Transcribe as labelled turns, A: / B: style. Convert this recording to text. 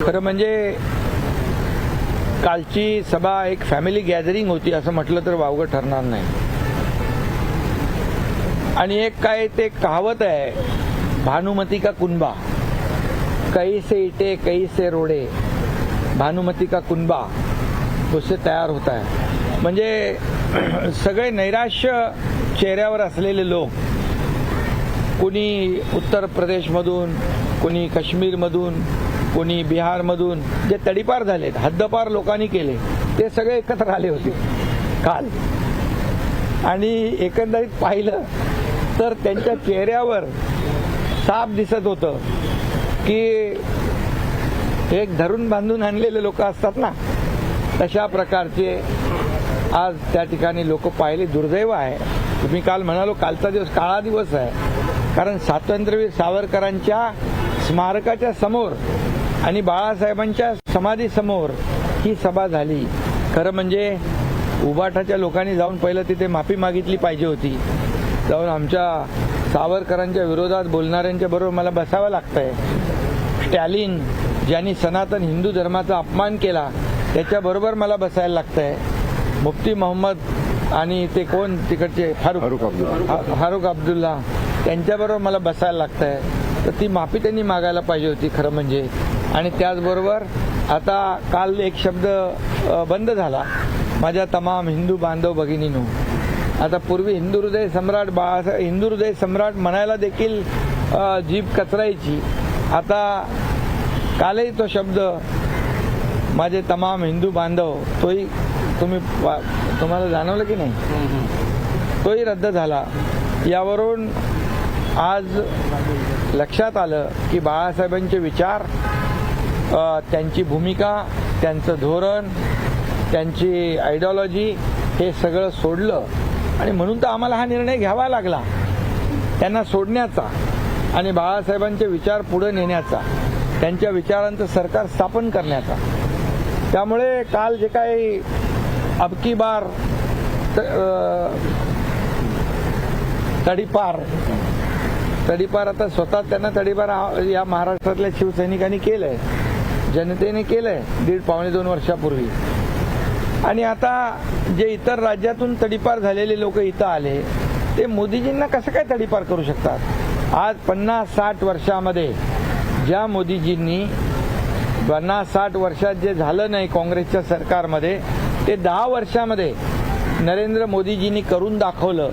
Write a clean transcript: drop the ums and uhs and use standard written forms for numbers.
A: खरं म्हणजे कालची सभा एक फॅमिली गॅदरिंग होती असं म्हटलं तर वावगं ठरणार नाही. आणि एक काय ते कहावत आहे, भानुमती का कुनबा, कहीं से इटे कहीं से रोडे, भानुमती का कुनबा उससे तयार होता है. म्हणजे सगळे नैराश्य चेहऱ्यावर असलेले लोक, कुणी उत्तर प्रदेशमधून, कुणी काश्मीरमधून, कोणी बिहारमधून जे तडीपार झालेत, हद्दपार लोकांनी केले, ते सगळे एकत्र आले होते काल. आणि एकंदरीत पाहिलं तर त्यांच्या चेहऱ्यावर साफ दिसत होतं की एक धरून बांधून आणलेले लोक असतात ना, तशा प्रकारचे आज त्या ठिकाणी लोक पाहिले. दुर्दैव आहे. तुम्ही काल म्हणालो कालचा दिवस काळा दिवस आहे, कारण स्वातंत्र्यवीर सावरकरांच्या स्मारकाच्या समोर आणि बाळासाहेबांच्या समाधीसमोर ही सभा झाली. खरं म्हणजे उबाठाच्या लोकांनी जाऊन पहिलं तिथे माफी मागितली पाहिजे होती. जाऊन आमच्या सावरकरांच्या विरोधात बोलणाऱ्यांच्या बरोबर मला बसावं लागतंय. स्टॅलिन ज्यांनी सनातन हिंदू धर्माचा अपमान केला त्याच्याबरोबर मला बसायला लागतंय. मुफ्ती मोहम्मद आणि ते कोण तिकडचे फारुख अब्दुल्ला त्यांच्याबरोबर मला बसायला लागतंय. तर ती माफी त्यांनी मागायला पाहिजे होती खरं म्हणजे. आणि त्याचबरोबर आता काल एक शब्द बंद झाला, माझ्या तमाम हिंदू बांधव भगिनींनो. आता पूर्वी हिंदू हृदय सम्राट बाळासाहेब, हिंदू हृदय सम्राट म्हणायला देखील जीभ कचरायची. आता कालही तो शब्द माझे तमाम हिंदू बांधव, तोही तुम्हाला जाणवलं की नाही, तोही रद्द झाला. यावरून आज लक्षात आलं की बाळासाहेबांचे विचार, त्यांची भूमिका, त्यांचं धोरण, त्यांची आयडिओलॉजी हे सगळं सोडलं. आणि म्हणून तर आम्हाला हा निर्णय घ्यावा लागला, त्यांना सोडण्याचा आणि बाळासाहेबांचे विचार पुढे नेण्याचा, त्यांच्या विचारांचं सरकार स्थापन करण्याचा. त्यामुळे काल जे काही अबकी बार तडीपार आता स्वतः त्यांना तडीपार या महाराष्ट्रातल्या शिवसैनिकांनी केलंय, जनतेने केलंय 1.5-2 वर्षापूर्वी. आणि आता जे इतर राज्यातून तडीपार झालेले लोक इथं आले, ते मोदीजींना कसं काय तडीपार करू शकतात? आज 50-60 वर्षामध्ये ज्या मोदीजींनी 50-60 वर्षात जे झालं नाही काँग्रेसच्या सरकारमध्ये, ते 10 वर्षामध्ये नरेंद्र मोदीजींनी करून दाखवलं.